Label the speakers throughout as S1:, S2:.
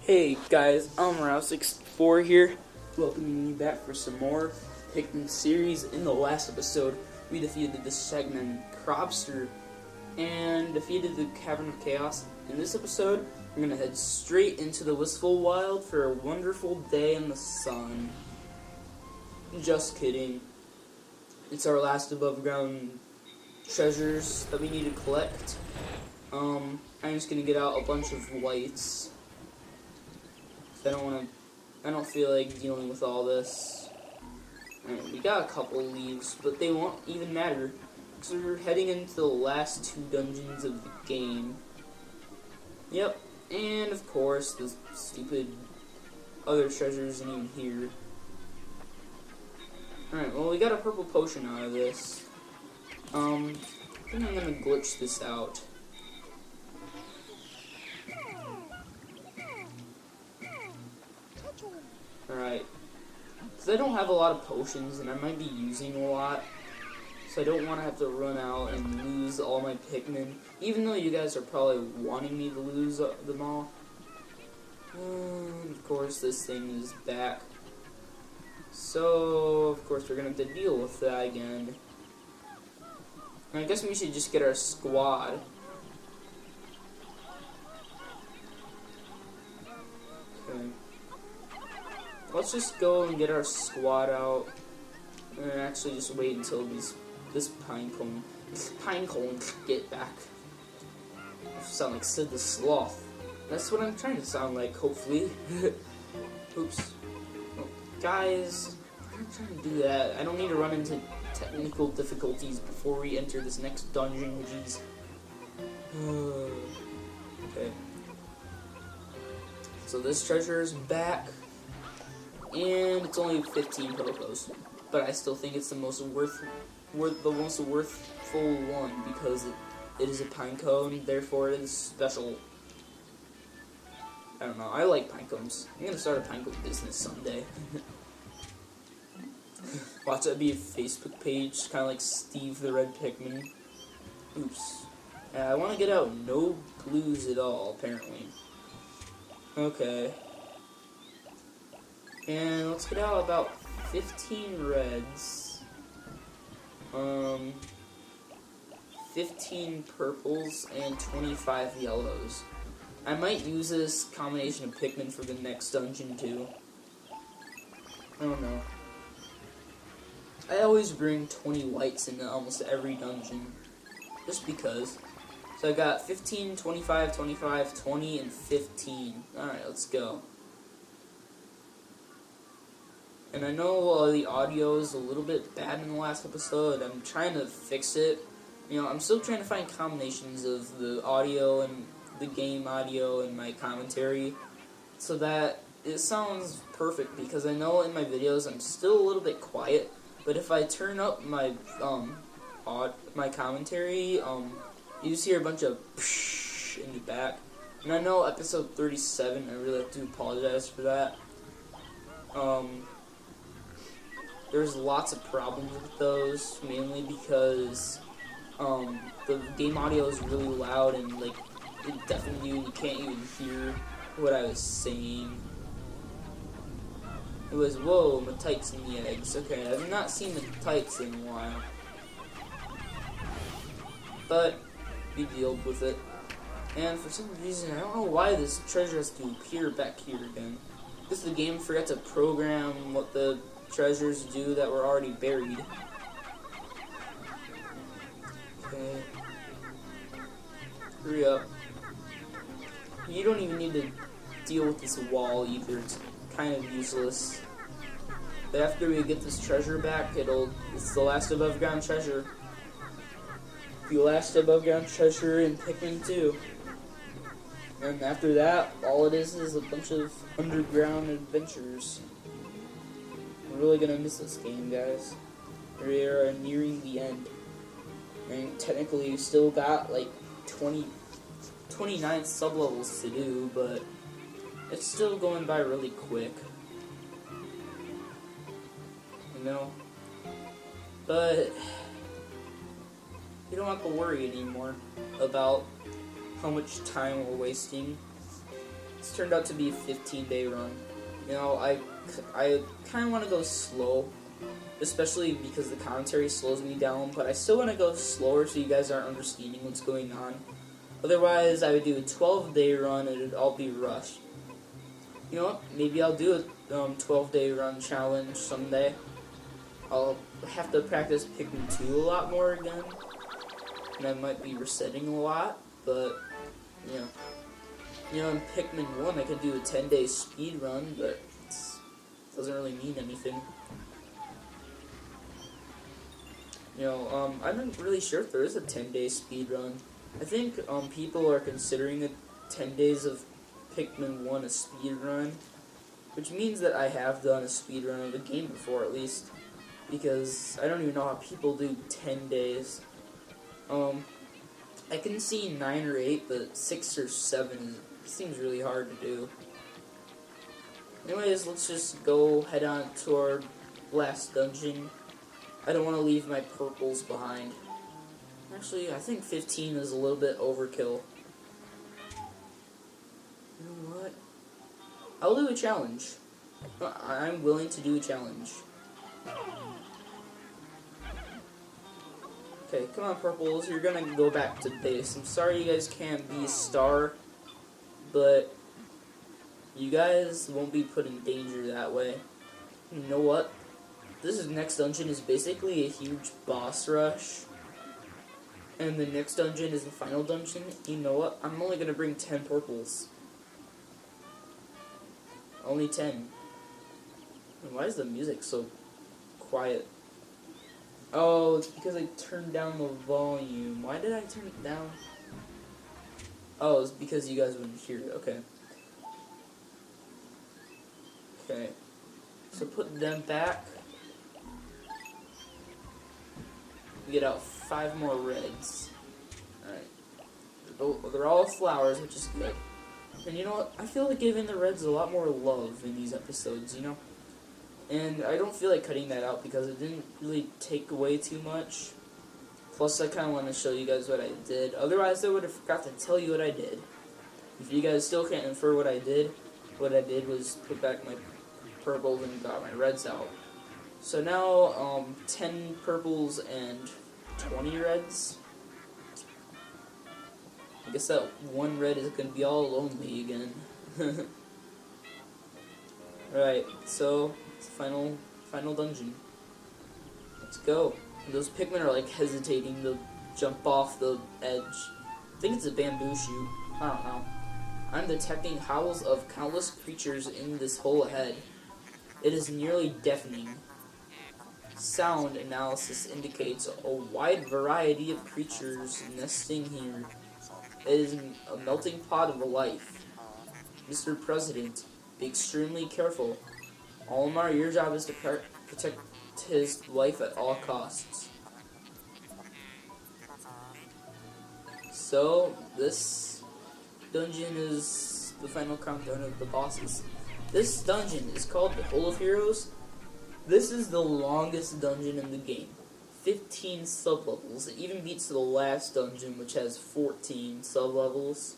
S1: Hey guys, Rouse64 here, welcoming you back for some more Pikmin series. In the last episode, we defeated the segment Cropster and defeated the Cavern of Chaos. In this episode, we're gonna head straight into the Wistful Wild for a wonderful day in the sun. Just kidding. It's our last above ground treasures that we need to collect. I'm just gonna get out a bunch of lights. I don't feel like dealing with all this. Alright, we got a couple leaves, but they won't even matter, because we're heading into the last two dungeons of the game. Yep, and of course, the stupid other treasures isn't even here. Alright, well, we got a purple potion out of this. I think I'm gonna glitch this out. Alright, because I don't have a lot of potions and I might be using a lot, so I don't want to have to run out and lose all my Pikmin, even though you guys are probably wanting me to lose them all. Of course, this thing is back, so of course we're going to have to deal with that again. And I guess we should just get our squad. Okay. Let's just go and get our squad out, and actually just wait until this pinecone get back. I sound like Sid the Sloth. That's what I'm trying to sound like, hopefully. Oops. Well, guys, I'm not trying to do that. I don't need to run into technical difficulties before we enter this next dungeon, jeez. Okay. So this treasure is back. And it's only 15 Prokos, but I still think it's the most worthful one because it is a pinecone, therefore it is special. I don't know, I like pinecones. I'm gonna start a pinecone business someday. Watch that be a Facebook page, kind of like Steve the Red Pikmin. Oops. I want to get out no blues at all, apparently. Okay. And let's get out about 15 reds, 15 purples, and 25 yellows. I might use this combination of Pikmin for the next dungeon too. I don't know. I always bring 20 whites into almost every dungeon, just because. So I got 15, 25, 25, 20, and 15. Alright, let's go. And I know the audio is a little bit bad in the last episode. I'm trying to fix it. You know, I'm still trying to find combinations of the audio and the game audio and my commentary so that it sounds perfect, because I know in my videos I'm still a little bit quiet, but if I turn up my my commentary, you just hear a bunch of psh in the back. And I know episode 37, I really have to apologize for that. There's lots of problems with those, mainly because the game audio is really loud and like it deafens you and you can't even hear what I was saying. It was, whoa, Matites in the eggs. Okay, I've not seen Matites in a while. But we dealt with it. And for some reason, I don't know why this treasure has to appear back here again. Because the game forgot to program what the treasures do that were already buried. Okay. Hurry up. You don't even need to deal with this wall either. It's kind of useless. But after we get this treasure back, it's the last above ground treasure. The last above ground treasure in Pikmin 2. And after that, all it is a bunch of underground adventures. I'm really gonna miss this game, guys. We are nearing the end. And technically, we still got like 29 sublevels to do, but it's still going by really quick. You know? But you don't have to worry anymore about how much time we're wasting. It's turned out to be a 15-day run. You know, I kind of want to go slow, especially because the commentary slows me down, but I still want to go slower so you guys aren't understanding what's going on. Otherwise, I would do a 12-day run and it'd all be rushed. You know what? Maybe I'll do a 12-day run challenge someday. I'll have to practice Pikmin 2 a lot more again, and I might be resetting a lot, but, yeah. You know, in Pikmin 1, I could do a 10-day speed run, but it doesn't really mean anything. You know, I'm not really sure if there is a 10-day speed run. I think people are considering it 10 days of Pikmin 1 a speed run, which means that I have done a speed run of the game before, at least, because I don't even know how people do 10 days. I can see 9 or 8, but 6 or 7 seems really hard to do. Anyways, let's just go head on to our last dungeon. I don't want to leave my purples behind. Actually, I think 15 is a little bit overkill. You know what? I'll do a challenge. I'm willing to do a challenge. Okay, come on, purples. You're gonna go back to base. I'm sorry you guys can't be a star, but you guys won't be put in danger that way. You know what? This next dungeon is basically a huge boss rush. And the next dungeon is the final dungeon. You know what? I'm only gonna bring 10 purples. Only 10. And why is the music so quiet? Oh, it's because I turned down the volume. Why did I turn it down? Oh, it's because you guys wouldn't hear it. Okay. Okay. So put them back. We get out 5 more reds. Alright. They're all flowers, which is good. And you know what? I feel like giving the reds a lot more love in these episodes, you know? And I don't feel like cutting that out because it didn't really take away too much. Plus, I kind of want to show you guys what I did. Otherwise, I would have forgot to tell you what I did. If you guys still can't infer what I did was put back my purples and got my reds out. So now, 10 purples and 20 reds. I guess that one red is going to be all lonely again. Alright, so it's the final dungeon. Let's go. And those Pikmin are like hesitating to jump off the edge. I think it's a bamboo shoot. I don't know. I'm detecting howls of countless creatures in this hole ahead. It is nearly deafening. Sound analysis indicates a wide variety of creatures nesting here. It is a melting pot of life. Mr. President, be extremely careful. Olimar, your job is to protect his life at all costs. So, this dungeon is the final countdown of the bosses. This dungeon is called the Hole of Heroes. This is the longest dungeon in the game. 15 sublevels. It even beats the last dungeon, which has 14 sublevels.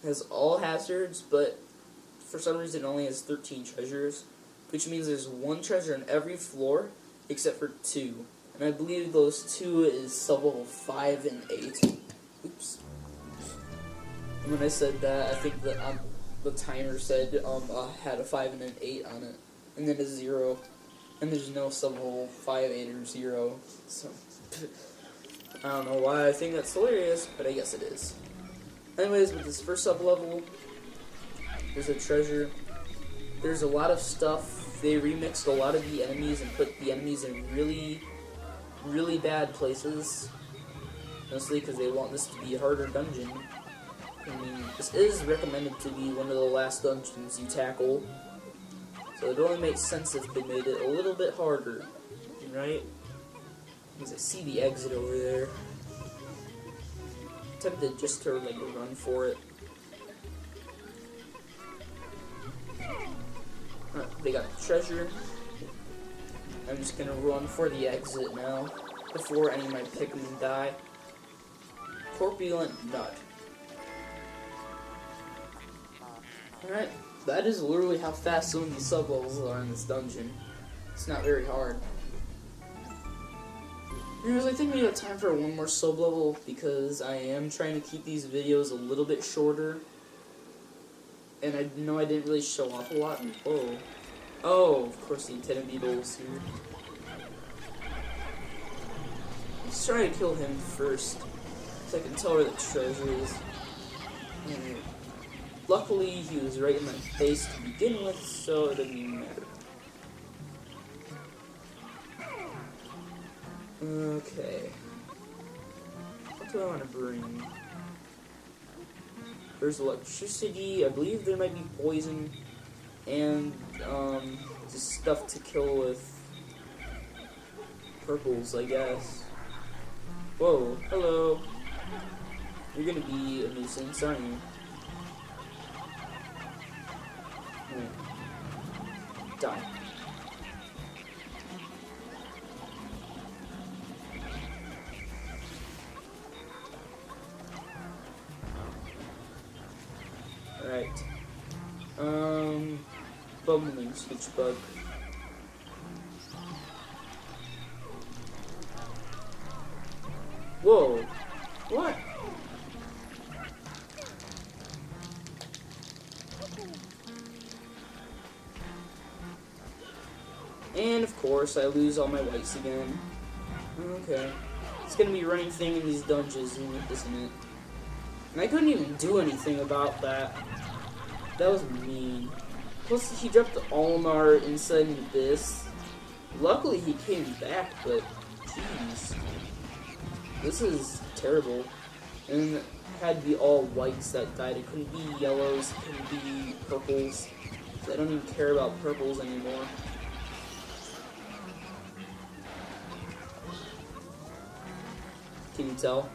S1: It has all hazards, but for some reason it only has 13 treasures, which means there's 1 treasure on every floor, except for 2. And I believe those 2 is sublevel 5 and 8. Oops. And when I said that, I think that the timer said had a 5 and an 8 on it, and then a 0. And there's no sublevel 5, 8, or 0. So, I don't know why I think that's hilarious, but I guess it is. Anyways, with this first sublevel, there's a treasure. There's a lot of stuff. They remixed a lot of the enemies and put the enemies in really, really bad places. Mostly because they want this to be a harder dungeon. I mean, this is recommended to be one of the last dungeons you tackle. So it only makes sense if they made it a little bit harder, right? Because I see the exit over there. I'm tempted just to like run for it. They got the treasure. I'm just gonna run for the exit now before any of my Pikmin die. Corpulent nut. Alright, that is literally how fast some of these sub-levels are in this dungeon. It's not very hard. Anyways, I think we have time for one more sub-level because I am trying to keep these videos a little bit shorter. And I know I didn't really show off a lot. Whoa. Oh, of course the antenna beetle is here. Let's try to kill him first, so I can tell where the treasure is. And luckily, he was right in my face to begin with, so it doesn't even matter. Okay. What do I want to bring? There's electricity, I believe there might be poison, and just stuff to kill with purples, I guess. Whoa, hello. You're gonna be a nuisance, aren't you? Die. Alright. Bumbling switch bug. Whoa. What? And of course, I lose all my whites again. Okay. It's gonna be a running thing in these dungeons, isn't it? And I couldn't even do anything about that. That was mean. Plus, he dropped the Olimar inside the abyss. Luckily, he came back, but jeez. This is terrible. And it had to be all whites that died. It couldn't be yellows, it couldn't be purples. So I don't even care about purples anymore. Can you tell?